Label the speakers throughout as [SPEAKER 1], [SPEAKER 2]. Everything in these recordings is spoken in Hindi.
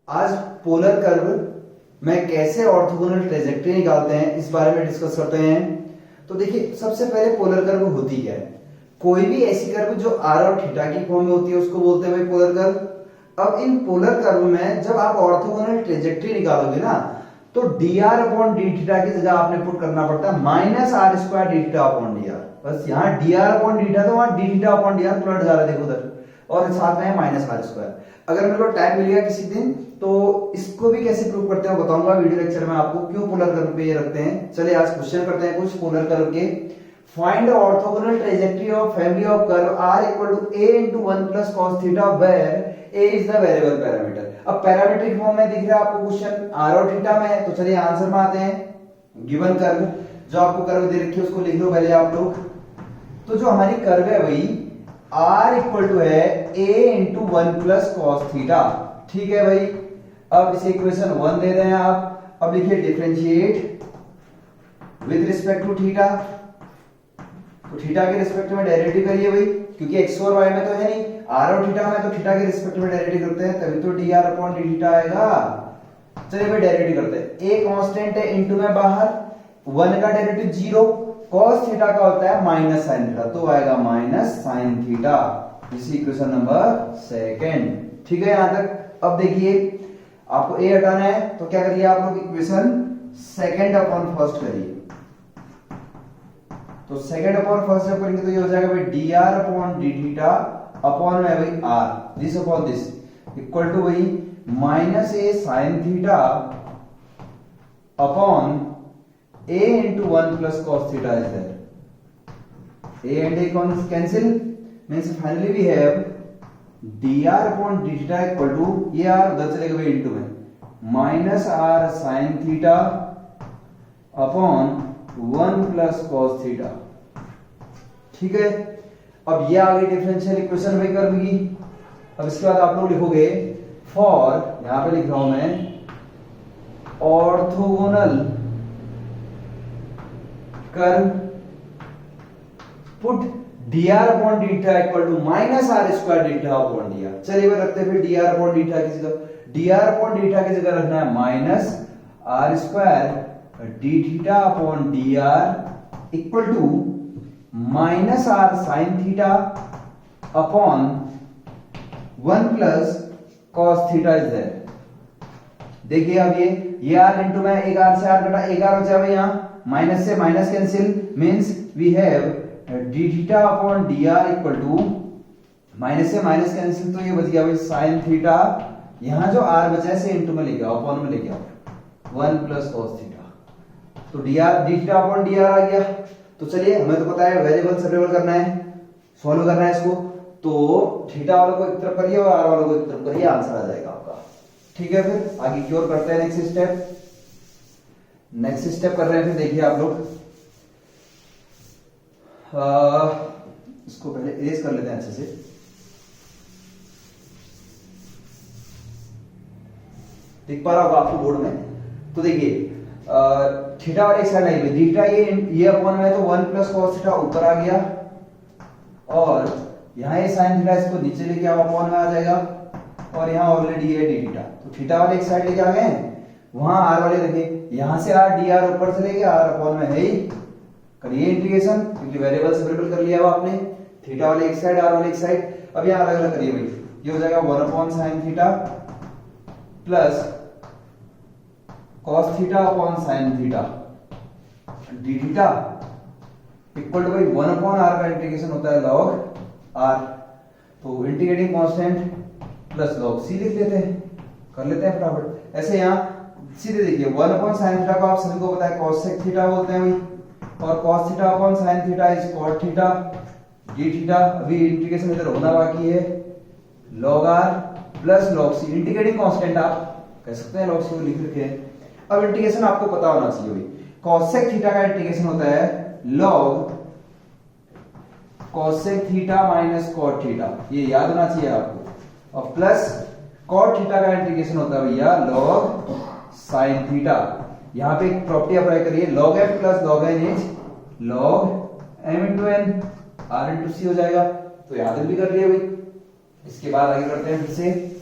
[SPEAKER 1] आज पोलर कर्व में कैसे ऑर्थोगोनल ट्रेजेक्टरी निकालते हैं इस बारे में डिस्कस करते हैं। तो देखिए, सबसे पहले पोलर कर्व होती क्या है। कोई भी ऐसी कर्व जो आर और थीटा की फॉर्म में होती है उसको बोलते हैं भाई पोलर कर्व। अब इन पोलर कर्व में जब आप ऑर्थोगोनल ट्रेजेक्टरी निकालोगे ना, तो dr अपॉन डी थीटा की जगह आपने पुट करना पड़ता है minus r square d theta upon D r. बस यहाँ dr अपॉन डी थीटा, तो वहां d theta upon D r पलट जा रहा है, देखो उधर, और साथ में है माइनस आर स्क्वायर। अगर मेरे को टाइम मिलेगा किसी दिन तो इसको भी कैसे प्रूव करते हैं बताऊंगा वीडियो लेक्चर में आपको, क्यों पोलर कर्व पे ये रखते हैं। चलिए आज क्वेश्चन करते हैं कुछ पोलर कर्व के। Find orthogonal trajectory of family of curve r equal to a into 1 plus cos theta where a is the variable parameter. अब पैरामीट्रिक फॉर्म में दिख रहा है आपको क्वेश्चन r और थीटा में है, तो चलिए आंसर में आते हैं। गिवन कर्व, जो आपको कर्व दे रखी है उसको लिख लो पहले आप लोग। तो जो हमारी कर्व है भाई r इक्वल टू है a into 1 plus cos theta, ठीक है भाई। अब इसे इक्वेशन 1 दे रहे हैं आप। अब लिखिए differentiate with respect to theta. तो थीटा के रिस्पेक्ट में डेरिवेटिव करिए भाई, क्योंकि x और y में तो है नहीं, r और थीटा में, तो थीटा के रिस्पेक्ट में डेरिवेटिव करते हैं तभी तो dr अपॉन डी थीटा आएगा। चलिए भाई डेरिवेटिव करते हैं। a कांस्टेंट है, इनटू में बाहर 1 का डेरिवेटिव 0, cos थीटा का होता है माइनस sin थीटा, तो आएगा माइनस sin थीटा। इसी इक्वेशन नंबर सेकंड, ठीक है यहां तक। अब देखिए आपको a हटाना है, तो क्या करिए आप लोग, इक्वेशन सेकंड अपॉन फर्स्ट करिए। तो सेकंड अपॉन फर्स्ट जब करेंगे तो ये हो जाएगा भाई dr upon D theta upon में भाई r, this upon this equal to भाई minus a sin theta upon a into 1 plus cos theta is there. a and a cancel means finally we have dr upon d theta equal to, ये r उधर चलेगा भाई into में minus r sin theta upon 1 plus cos theta, ठीक है। अब ये आ गई डिफरेंशियल इक्वेशन भाई कर्व की। अब इसके बाद आप लोग लिखोगे फॉर, यहां पे लिख रहा हूं मैं, orthogonal curve put dr upon D theta equal to minus r square d theta upon D r. चलिए भाई रखते हैं फिर dr अपॉन डी थीटा की जगह, dr अपॉन डी थीटा की जगह रखना है minus r square d theta upon D r equal to minus r sine theta upon 1 plus cos theta is there. देखिए अब ये आर इंटू में एक आर से आर कटा, एक आर बचा भाई, यहाँ माइनस से minus cancel means we have d theta upon D r equal to, minus से माइनस कैंसिल तो ये बच गया भाई साइन थीटा, यहाँ जो आर बचा है से इंटू में लेके आओ, अपॉन में लेके आओ 1 प्लस कॉस थीटा, तो D theta upon D R आ गया। तो चलिए हमें तो पता है वेरिएबल सेपरेबल करना है, सॉल्व करना है इसको, तो थीटा वालों को एक तरफ करिए और आर वालों को एक तरफ करिए, आंसर आ जाएगा आपका, ठीक है। फिर आगे की ओर करते हैं नेक्स्ट स्टेप। नेक्स्ट स्टेप कर रहे हैं फिर, देखिए आप लोग इसको पहले इरेज कर लेते हैं अच्छे से। दिख पा रहा होगा आपको बोर्ड में। तो देखिए थीटा वाले एक साइड आई, थीटा ये अपॉन में, तो 1 प्लस कॉस थीटा ऊपर आ गया, और यहाँ ये साइन थीटा इसको नीचे लेके आओ, अपॉन में आ जाएगा, और यहाँ ऑलरेडी ये डी थीटा, तो थीटा वाले एक साइड लेके आ गए, वहां आर वाले रखे, यहां से आर डी आर ऊपर चले गया, आर अपॉन में है ही, करिए इंटीग्रेशन, क्योंकि वेरिएबल सेपरेबल कर लिया आपने, थीटा वाले एक साइड आर वाले एक साइड। अब यहाँ अलग अलग करिए भाई, ये हो जाएगा 1 upon sine theta plus cos theta upon sin theta d theta equal to भाई 1 अपॉन r का इंटीग्रेशन होता है log r, तो integrating constant plus log c लिख लेते हैं, कर लेते हैं फटाफट। ऐसे यहाँ सीधे देखिए 1 अपॉन sin थीटा को आप सभी को पता है cosec थीटा बोलते हैं भाई, और cos theta upon sin theta is cot theta d theta. अभी इंटीग्रेशन इधर होना बाकी है, log r plus log c, integrating constant आप कह सकते हैं, log c को लिख रखे हैं। अब इंटीग्रेशन आपको पता होना चाहिए भाई, cosec थीटा का इंटीग्रेशन होता है log cosec theta minus cot theta, ये याद होना चाहिए आपको, और प्लस cot थीटा का इंटीग्रेशन होता है भैया log sin थीटा। यहाँ पे एक प्रॉपर्टी अप्लाई करिए, log f plus log n is log m into n, r into c हो जाएगा, तो याद भी कर लिया भाई। इसके बाद आगे करते हैं फिर से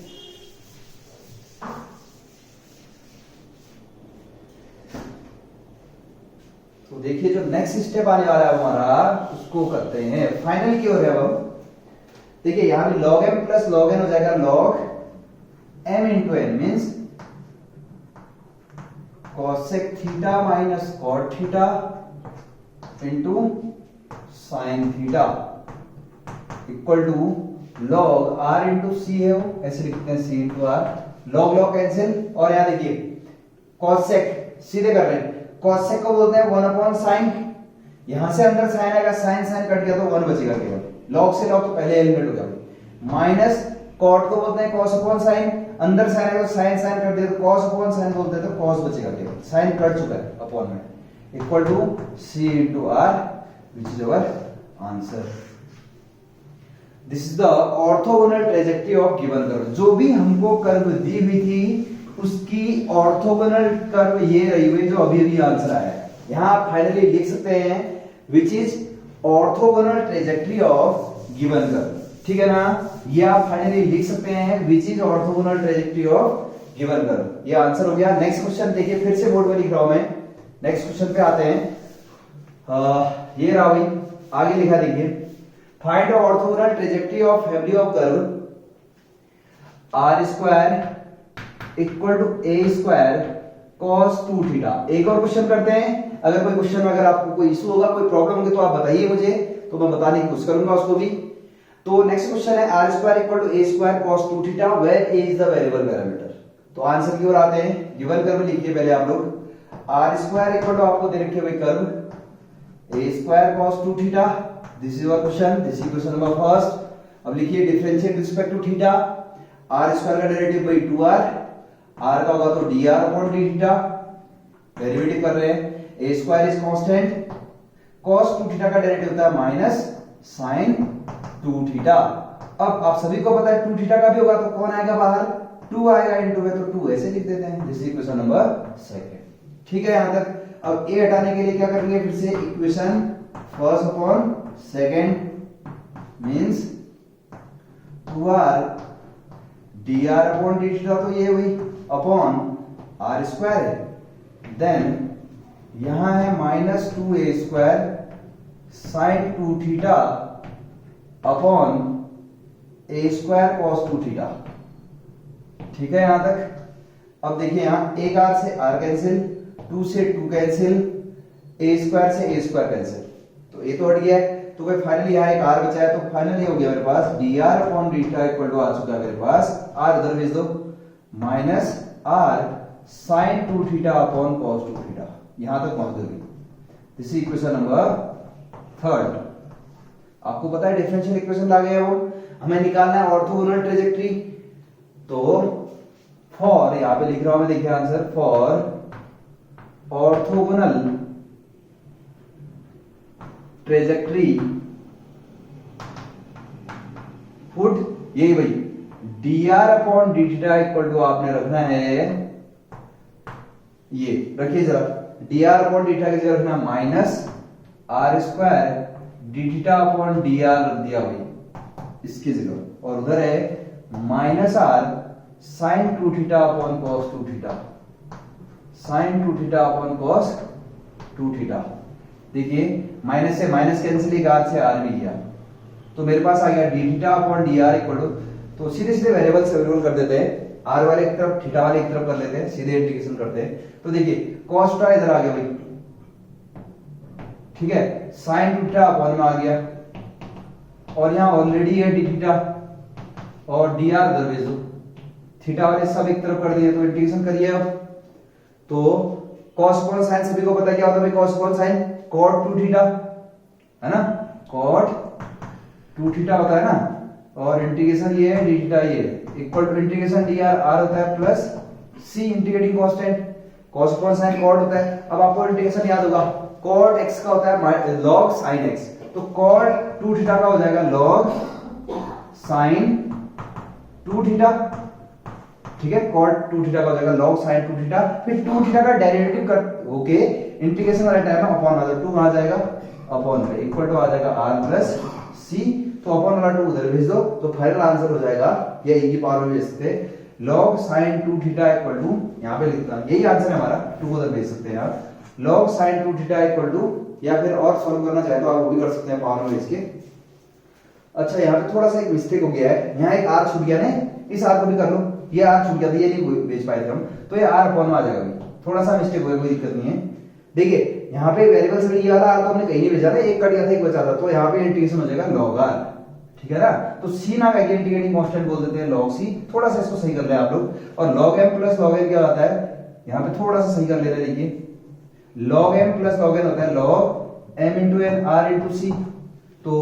[SPEAKER 1] तो देखिए जो नेक्स्ट स्टेप आने वाला है हमारा उसको करते हैं फाइनल की ओर है अब। देखिए यहां भी log m plus log n हो जाएगा log m into n means cosec theta minus cot theta into sin theta equal to log r into c है वो, ऐसे लिखते हैं c into r, log log cancel, और यहां देखिए cosec सीधे कर रहे हैं, cosec को बोलते हैं 1 अपॉन sin, यहां से अंदर sin आएगा, sin sin कट गया तो 1 बचेगा केवल, log से log तो पहले एलिमेंट हो गया, माइनस cot को बोलते हैं cos अपॉन sin, अंदर sin आएगा तो sin sin कट दिया तो cos अपॉन sin बोलते हैं तो cos बचेगा केवल, sin कट चुका है अपॉन में, equal to c into r which is our answer. This is the orthogonal trajectory of given curve. जो भी हमको कर्व दी हुई थी उसकी ऑर्थोगोनल कर्व ये रही हुई जो अभी अभी आंसर आया है। यहां आप फाइनली लिख सकते हैं which is orthogonal trajectory of given curve, ठीक है ना, ये आप फाइनली लिख सकते हैं which is orthogonal trajectory of given curve. ये आंसर हो गया। नेक्स्ट क्वेश्चन देखिए, फिर से बोर्ड में लिख रहा हूं मैं, नेक्स्ट क्वेश्चन पे आते हैं। ये रहा भाई, आगे लिखा देखिए, find the orthogonal trajectory of family of curve r square equal to a square cos 2 theta. एक और क्वेश्चन करते हैं, अगर कोई क्वेश्चन में अगर आपको कोई इशू होगा, कोई प्रॉब्लम होगी तो आप बताइए मुझे, तो मैं बताने की कोशिश करूंगा उसको भी। तो नेक्स्ट क्वेश्चन है r square equal to a square cos 2 theta where a is the variable parameter. तो आंसर की ओर आते हैं। गिवन कर्व लिखिए पहले आप लोग, r स्क्वायर इक्वल टू आपको दे रखे हुए curve a square cos 2 theta, this is your question, this is question number first. अब लिखिए differentiate respect to theta, r square का डेरिवेटिव बाई 2r, r का होगा तो dr upon d theta, derivative कर रहे हैं, a square is constant, cos 2 theta का डेरिवेटिव होता है माइनस sin 2 थीटा। अब आप सभी को पता है 2 थीटा का भी होगा तो कौन आएगा बाहर, 2 आएगा इनटू में, तो 2 ऐसे लिख देते हैं, this is equation number second, ठीक है यहां तक। अब a हटाने के लिए क्या करेंगे, फिर से equation first upon second means 2r dr upon d theta, तो ये हुई अपॉन r स्क्वायर है, देन यहां है minus 2a square sin 2 theta upon a square cos 2 theta, ठीक है यहां तक। अब देखिए यहां एक r से r कैंसिल, 2 से 2 कैंसिल, a स्क्वायर से a स्क्वायर कैंसिल, तो a तो हट गया है, तो भाई फाइनली यहां एक r बचा है, तो फाइनली हो गया मेरे पास dr upon d theta equal to आ चुका है मेरे पास, r उधर भेज दो, minus r sin 2 theta upon cos 2 theta, यहां तक पहुंच गई। This is equation number third. आपको पता है डिफरेंशियल इक्वेशन ला गया वो, हमें निकालना है ऑर्थोगोनल ट्रेजेक्टरी। तो फॉर, यहां पे लिख रहा हूं मैं, देखिए answer, for orthogonal trajectory put, यही भाई dr upon d theta equal to आपने रखना है, ये रखिए जरा, dr अपॉन d थीटा की जगह रखना minus r square d theta upon dr रख दिया भाई इसकी जगह, और उधर है minus r sin 2 theta upon cos 2 theta, sin 2 theta upon cos 2 theta. देखिए माइनस से माइनस कैंसिल, एक r से r भी गया, तो मेरे पास आ गया d theta upon dr equal to, तो सीधे सीधे वेरिएबल से वेरिएबल कर देते हैं, r वाले एक तरफ थीटा वाले एक तरफ कर लेते हैं, सीधे इंटीग्रेशन करते हैं। तो देखिए cos थीटा इधर आ गया भाई, ठीक है, sin थीटा अपॉन में आ गया, और यहां ऑलरेडी है d थीटा, और dr इधर भेज दो, थीटा वाले सब एक तरफ कर दिए, तो इंटीग्रेशन करिए अब। तो cos अपॉन sin सभी को पता क्या होता है भाई, cos अपॉन sin cot 2 थीटा है ना, cot 2 थीटा होता है ना, और इंटीग्रेशन ये है d थीटा, ये equal to integration dr, r होता है plus c integrating constant, cos अपॉन sin cot होता है। अब आपको इंटीग्रेशन याद होगा, cot x का होता है log sin x, तो cot 2 थीटा का हो जाएगा log sin 2 थीटा, ठीक है, cot 2 थीटा का हो जाएगा log sin 2 थीटा, फिर 2 थीटा का डेरिवेटिव कर ओके इंटीग्रेशन वाले टाइम में अपॉन आ जाएगा, 2 आ जाएगा अपॉन में इक्वल टू आ जाएगा r प्लस c, तो अपॉन वाला 2 उधर भेज दो, तो फाइनल आंसर हो जाएगा, ये e की पावर में भेज सकते हैं log sin 2 theta equal to, यहां पे लिखता हूं यही आंसर है हमारा, 2 उधर भेज सकते हैं आप, log sin 2 theta equal to, या फिर और सॉल्व करना चाहे तो आप वो भी कर सकते हैं पावर में इसके। अच्छा यहाँ पे थोड़ा सा एक मिस्टेक हो गया है, यहाँ एक r छूट गया ना, इस r को भी कर लो, ये r छूट गया था, ये नहीं बेच पाए थे हम, तो ये r अपॉन में आ जाएगा, थोड़ा सा मिस्टेक हो गया, कोई दिक्कत नहीं है। देखिए यहाँ पे वेरिएबल से ये वाला r तो हमने कहीं नहीं भेजा था, एक कट गया था एक बचा था, तो यहाँ पे इंटीग्रेशन हो जाएगा log r, ठीक है ना। तो c नाम है इंटीग्रेटिंग कांस्टेंट बोल देते हैं log c, थोड़ा सा इसको सही कर ले आप लोग। और log m plus log n क्या होता है, यहाँ पे थोड़ा सा सही कर ले रहे, देखिए log m plus log n होता है log m into n r into c। तो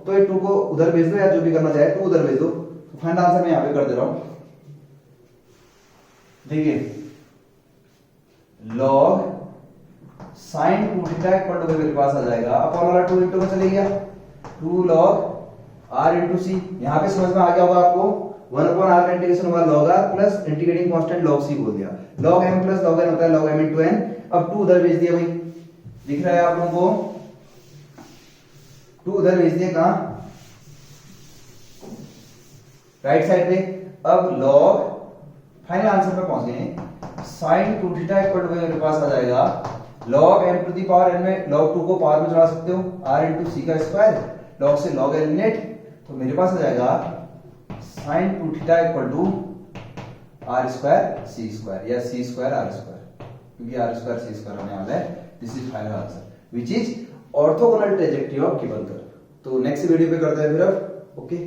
[SPEAKER 1] ये 2 को उधर भेज दो, या जो भी करना चाहे तो उधर भेज दो। तो फाइनल आंसर मैं यहाँ पे कर दे रहा हूं, देखिए log sin 2 theta equal to मेरे पास आ जाएगा अपॉन वाला 2 इंटू में चले गया 2 log r इंटू c। यहाँ पे समझ में आ गया होगा आपको, 1 अपॉन r का इंटीग्रेशन होगा log r plus integrating constant log c बोल दिया, log m plus log n होता है log m इंटू n। अब 2 उधर भेज दिया भाई, दिख रहा है आप लोगों को, 2 उधर भेज दिया कहां, राइट साइड पे। अब log, फाइनल आंसर पे पहुंच गए, sin 2 थीटा इक्वल टू मेरे पास आ जाएगा log m to the power n में log 2 को पावर में चढ़ा सकते हो, r इंटू c का स्क्वायर, log से log एलिमिनेट, तो मेरे पास आ जाएगा sin 2 theta equal to r square c square, या c स्क्वायर r स्क्वायर, क्योंकि r स्क्वायर c स्क्वायर होने वाला है। This is final answer which is orthogonal trajectory of given curve. तो नेक्स्ट वीडियो पे करते हैं फिर अब, ओके।